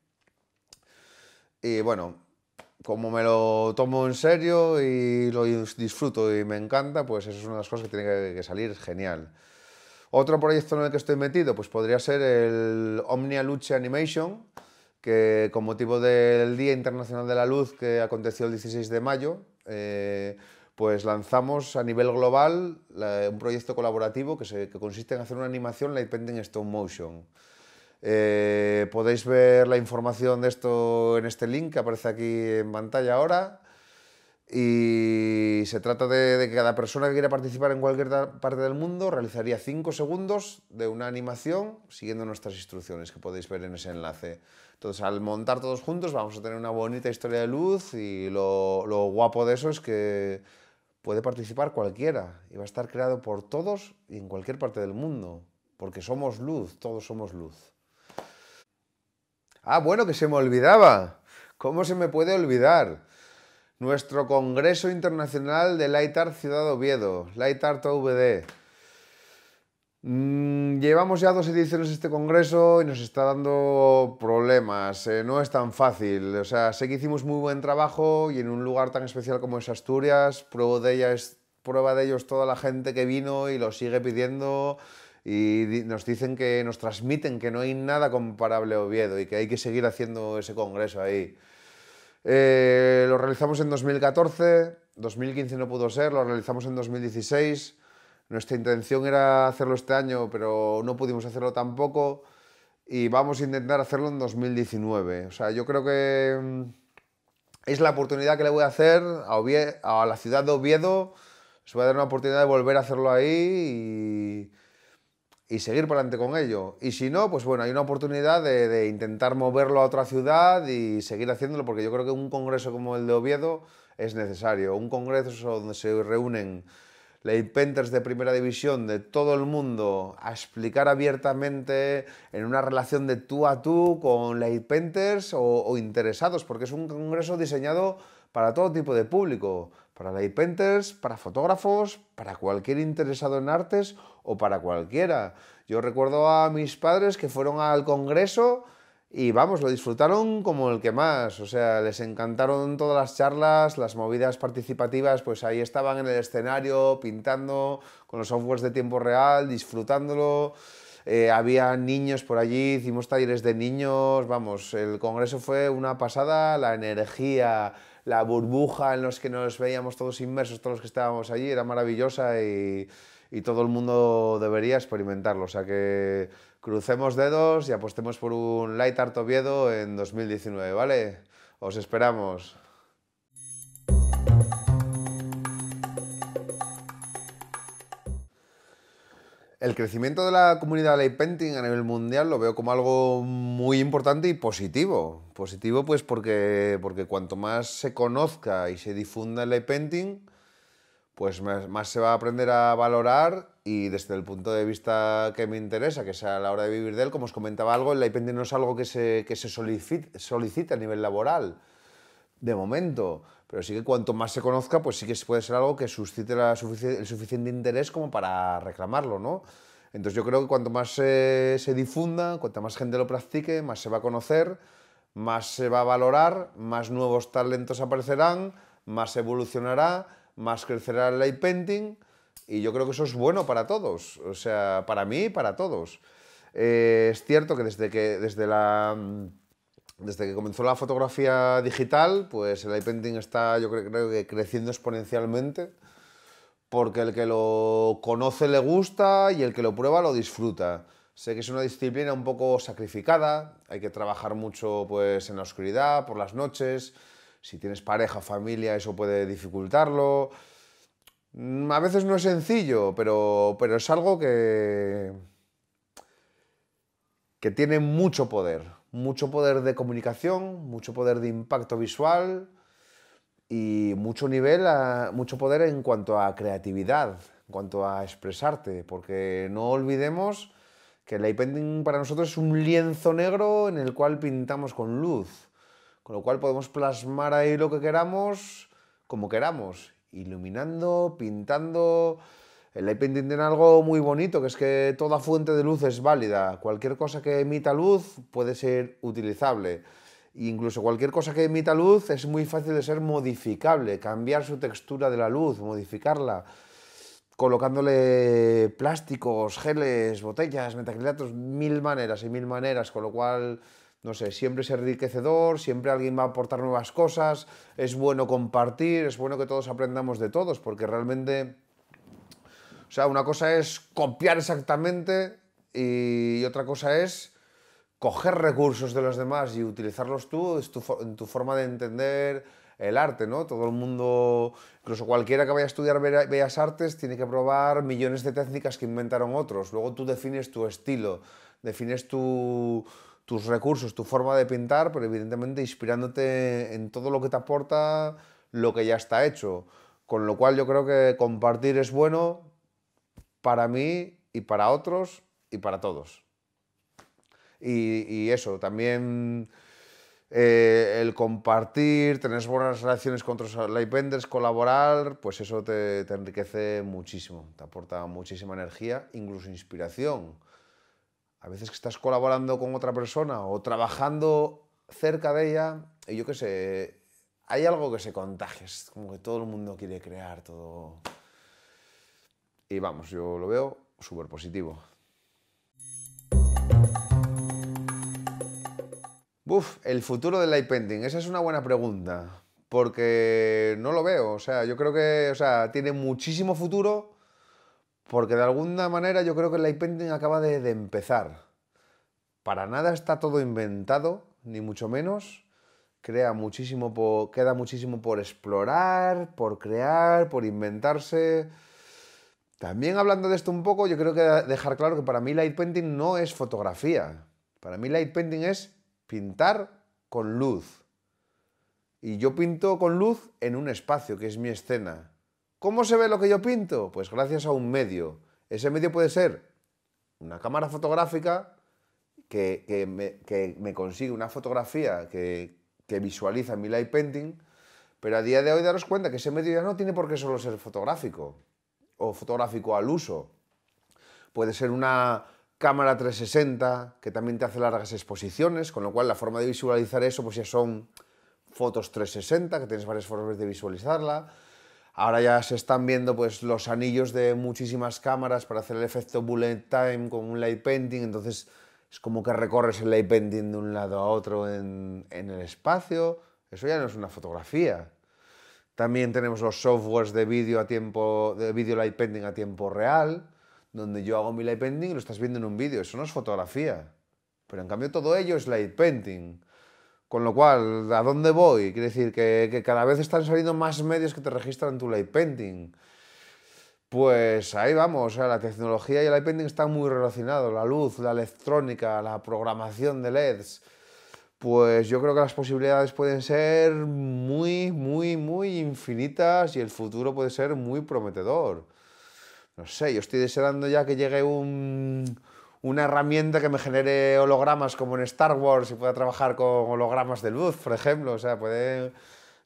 Y bueno, como me lo tomo en serio y lo disfruto y me encanta, pues eso es una de las cosas que tiene que salir genial. Otro proyecto en el que estoy metido, pues podría ser el Omnia Luce Animation, que con motivo del Día Internacional de la Luz que aconteció el 16 de mayo, pues lanzamos a nivel global un proyecto colaborativo que consiste en hacer una animación light painting stop motion. Podéis ver la información de esto en este link que aparece aquí en pantalla ahora. Y se trata de que cada persona que quiera participar en cualquier parte del mundo realizaría 5 segundos de una animación siguiendo nuestras instrucciones que podéis ver en ese enlace. Entonces, al montar todos juntos vamos a tener una bonita historia de luz y lo guapo de eso es que puede participar cualquiera y va a estar creado por todos y en cualquier parte del mundo, porque somos luz, todos somos luz. Ah, bueno, que se me olvidaba. ¿Cómo se me puede olvidar? Nuestro Congreso Internacional de Light Art Ciudad Oviedo, Light Art OVD. Llevamos ya 2 ediciones de este congreso y nos está dando problemas. No es tan fácil. O sea, sé que hicimos muy buen trabajo y en un lugar tan especial como es Asturias, prueba de ello es toda la gente que vino y lo sigue pidiendo y nos dicen que nos transmiten que no hay nada comparable a Oviedo y que hay que seguir haciendo ese congreso ahí. Lo realizamos en 2014, 2015 no pudo ser, lo realizamos en 2016. Nuestra intención era hacerlo este año, pero no pudimos hacerlo tampoco. y vamos a intentar hacerlo en 2019. O sea, yo creo que es la oportunidad que le voy a hacer a la ciudad de Oviedo. Les voy a dar una oportunidad de volver a hacerlo ahí y seguir para adelante con ello. Y si no, pues bueno, hay una oportunidad de intentar moverlo a otra ciudad y seguir haciéndolo, porque yo creo que un congreso como el de Oviedo es necesario. Un congreso donde se reúnen Painters de primera división de todo el mundo a explicar abiertamente en una relación de tú a tú con Painters o interesados, porque es un congreso diseñado para todo tipo de público, para Painters, para fotógrafos, para cualquier interesado en artes o para cualquiera. Yo recuerdo a mis padres que fueron al congreso y vamos, lo disfrutaron como el que más, o sea, les encantaron todas las charlas, las movidas participativas, pues ahí estaban en el escenario, pintando, con los softwares de tiempo real, disfrutándolo. Había niños por allí, hicimos talleres de niños, vamos, el congreso fue una pasada, la energía, la burbuja en los que nos veíamos todos inmersos, todos los que estábamos allí, era maravillosa y todo el mundo debería experimentarlo, o sea que crucemos dedos y apostemos por un Light Art Oviedo en 2019, ¿vale? Os esperamos. El crecimiento de la comunidad de light painting a nivel mundial lo veo como algo muy importante y positivo. Positivo pues porque cuanto más se conozca y se difunda el light painting, pues más se va a aprender a valorar y desde el punto de vista que me interesa, que sea a la hora de vivir de él, como os comentaba algo, el light painting no es algo que se solicite a nivel laboral, de momento, pero sí que cuanto más se conozca, pues sí que puede ser algo que suscite el suficiente interés como para reclamarlo, ¿no? Entonces yo creo que cuanto más se difunda, cuanta más gente lo practique, más se va a conocer, más se va a valorar, más nuevos talentos aparecerán, más evolucionará, más crecerá el light painting y yo creo que eso es bueno para todos, o sea, para mí y para todos. Es cierto que desde que comenzó la fotografía digital, pues el light painting está, yo creo que creciendo exponencialmente, porque el que lo conoce le gusta y el que lo prueba lo disfruta. Sé que es una disciplina un poco sacrificada, hay que trabajar mucho pues en la oscuridad, por las noches, si tienes pareja o familia eso puede dificultarlo. A veces no es sencillo, pero es algo que tiene mucho poder de comunicación, mucho poder de impacto visual y mucho poder en cuanto a creatividad, en cuanto a expresarte, porque no olvidemos que el light painting para nosotros es un lienzo negro en el cual pintamos con luz, con lo cual podemos plasmar ahí lo que queramos, como queramos, iluminando, pintando. El light painting tiene algo muy bonito, que es que toda fuente de luz es válida. Cualquier cosa que emita luz puede ser utilizable. E incluso cualquier cosa que emita luz es muy fácil de ser modificable, cambiar su textura de la luz, modificarla, colocándole plásticos, geles, botellas, metacrilatos, mil maneras, con lo cual, no sé, siempre es enriquecedor, siempre alguien va a aportar nuevas cosas, es bueno compartir, es bueno que todos aprendamos de todos, porque realmente, o sea, una cosa es copiar exactamente y otra cosa es coger recursos de los demás y utilizarlos tú en tu forma de entender el arte, ¿no? Todo el mundo, incluso cualquiera que vaya a estudiar Bellas Artes, tiene que probar millones de técnicas que inventaron otros. Luego tú defines tu estilo, defines tus recursos, tu forma de pintar, pero evidentemente inspirándote en todo lo que te aporta lo que ya está hecho. Con lo cual yo creo que compartir es bueno para mí y para otros y para todos. Y eso, también el compartir, tener buenas relaciones con otros light vendors, colaborar, pues eso te enriquece muchísimo, te aporta muchísima energía, incluso inspiración. A veces que estás colaborando con otra persona o trabajando cerca de ella, y yo qué sé, hay algo que se contagia, es como que todo el mundo quiere crear todo. Y vamos, yo lo veo súper positivo. El futuro del light painting, esa es una buena pregunta, porque no lo veo, o sea, yo creo que, o sea, tiene muchísimo futuro, porque de alguna manera yo creo que el light painting acaba de empezar. para nada está todo inventado, ni mucho menos. Queda muchísimo por explorar, por crear, por inventarse. También hablando de esto un poco, yo creo que dejar claro que para mí light painting no es fotografía. Para mí light painting es pintar con luz. Y yo pinto con luz en un espacio, que es mi escena. ¿Cómo se ve lo que yo pinto? Pues gracias a un medio. Ese medio puede ser una cámara fotográfica que me consigue una fotografía que visualiza mi light painting, pero a día de hoy daros cuenta que ese medio ya no tiene por qué solo ser fotográfico o fotográfico al uso. Puede ser una cámara 360 que también te hace largas exposiciones, con lo cual la forma de visualizar eso pues ya son fotos 360, que tienes varias formas de visualizarla. Ahora ya se están viendo pues los anillos de muchísimas cámaras para hacer el efecto bullet time con un light painting, entonces es como que recorres el light painting de un lado a otro en el espacio. Eso ya no es una fotografía. También tenemos los softwares de vídeo light painting a tiempo real, donde yo hago mi light painting y lo estás viendo en un vídeo. Eso no es fotografía. Pero en cambio todo ello es light painting. Con lo cual, ¿a dónde voy? Quiere decir que cada vez están saliendo más medios que te registran tu light painting. Pues ahí vamos, o sea, la tecnología y el light painting están muy relacionados. La luz, la electrónica, la programación de LEDs. Pues yo creo que las posibilidades pueden ser muy, muy, muy infinitas y el futuro puede ser muy prometedor. No sé, yo estoy deseando ya que llegue una herramienta que me genere hologramas como en Star Wars y pueda trabajar con hologramas de luz, por ejemplo. O sea,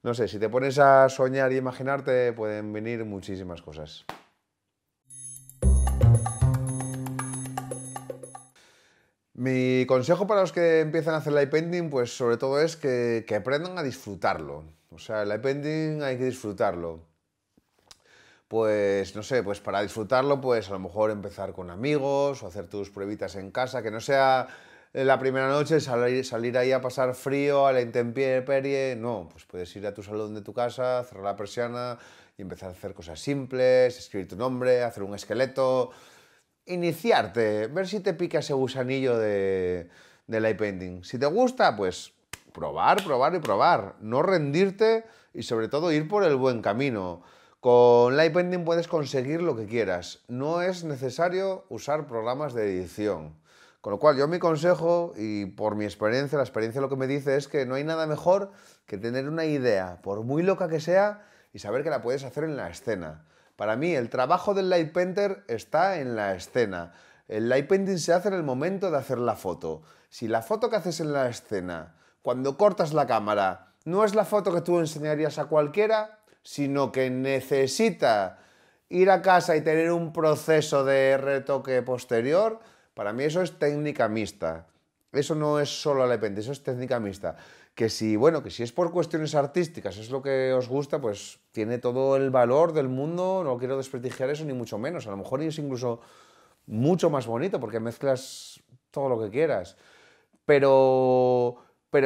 no sé, si te pones a soñar y imaginarte, pueden venir muchísimas cosas. Mi consejo para los que empiezan a hacer light painting, pues sobre todo es que aprendan a disfrutarlo. O sea, el light painting hay que disfrutarlo. Pues no sé, pues para disfrutarlo, pues a lo mejor empezar con amigos o hacer tus pruebitas en casa, que no sea la primera noche salir ahí a pasar frío, a la intemperie, no, pues puedes ir a tu salón de tu casa, cerrar la persiana y empezar a hacer cosas simples, escribir tu nombre, hacer un esqueleto, iniciarte, ver si te pica ese gusanillo de light painting. Si te gusta, pues probar, probar y probar, no rendirte y sobre todo ir por el buen camino. Con light painting puedes conseguir lo que quieras. No es necesario usar programas de edición. Con lo cual, yo mi consejo, y por mi experiencia, la experiencia lo que me dice es que no hay nada mejor que tener una idea, por muy loca que sea, y saber que la puedes hacer en la escena. Para mí, el trabajo del light painter está en la escena. El light painting se hace en el momento de hacer la foto. Si la foto que haces en la escena, cuando cortas la cámara, no es la foto que tú enseñarías a cualquiera, sino que necesita ir a casa y tener un proceso de retoque posterior, para mí eso es técnica mixta. Eso no es solo light painting, eso es técnica mixta. Que si es por cuestiones artísticas, es lo que os gusta, pues tiene todo el valor del mundo, no quiero desprestigiar eso ni mucho menos. A lo mejor es incluso mucho más bonito porque mezclas todo lo que quieras. Pero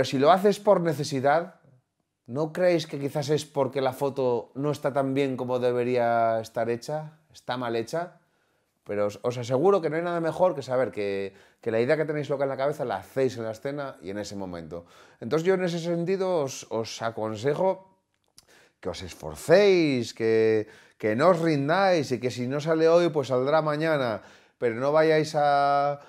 si lo haces por necesidad, ¿no creéis que quizás es porque la foto no está tan bien como debería estar hecha? ¿Está mal hecha? Pero os aseguro que no hay nada mejor que saber que la idea que tenéis loca en la cabeza la hacéis en la escena y en ese momento. Entonces yo en ese sentido os aconsejo que os esforcéis, que no os rindáis y que si no sale hoy pues saldrá mañana, pero no vayáis a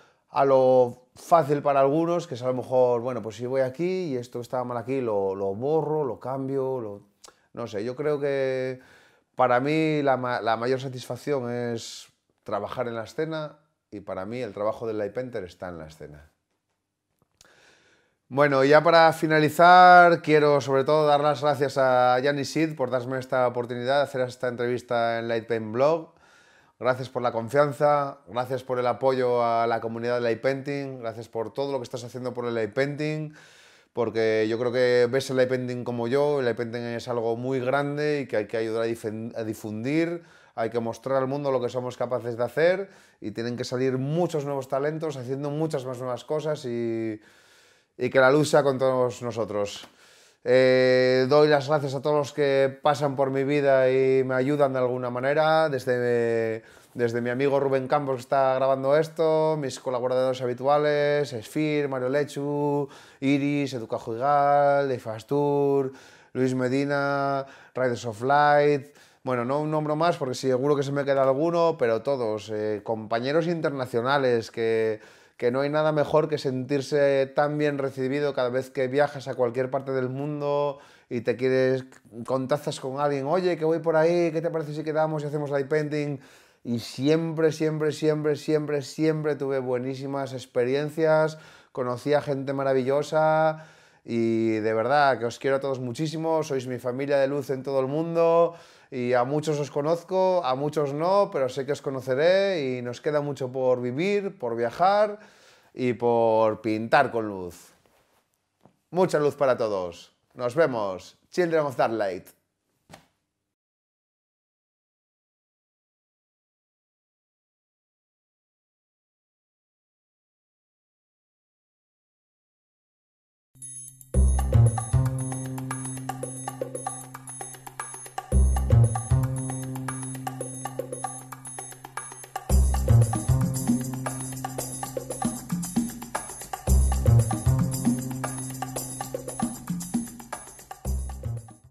lo fácil para algunos, que es a lo mejor, bueno, pues si voy aquí y esto estaba mal aquí, lo borro, lo cambio, no sé, yo creo que para mí la mayor satisfacción es trabajar en la escena y para mí el trabajo del light painter está en la escena. Bueno, ya para finalizar, quiero sobre todo dar las gracias a Jan y Sid por darme esta oportunidad de hacer esta entrevista en Light Paint Blog. Gracias por la confianza, gracias por el apoyo a la comunidad de light painting, gracias por todo lo que estás haciendo por el light painting, porque yo creo que ves el light painting como yo, el light painting es algo muy grande y que hay que ayudar a difundir, hay que mostrar al mundo lo que somos capaces de hacer y tienen que salir muchos nuevos talentos haciendo muchas más nuevas cosas y que la luz sea con todos nosotros. Doy las gracias a todos los que pasan por mi vida y me ayudan de alguna manera, desde mi amigo Rubén Campos que está grabando esto, mis colaboradores habituales, Esfir, Mario Lechu, Iris, Educa Juigal, Ifastur, Luis Medina, Riders of Light. Bueno, no un nombro más porque seguro que se me queda alguno, pero todos, compañeros internacionales que no hay nada mejor que sentirse tan bien recibido cada vez que viajas a cualquier parte del mundo y te quieres, contactas con alguien, oye, que voy por ahí, ¿qué te parece si quedamos y hacemos light painting? Y siempre, siempre, siempre, siempre, siempre tuve buenísimas experiencias, conocí a gente maravillosa y de verdad que os quiero a todos muchísimo, sois mi familia de luz en todo el mundo y a muchos os conozco, a muchos no, pero sé que os conoceré y nos queda mucho por vivir, por viajar y por pintar con luz. Mucha luz para todos. Nos vemos. Children of Dark Light.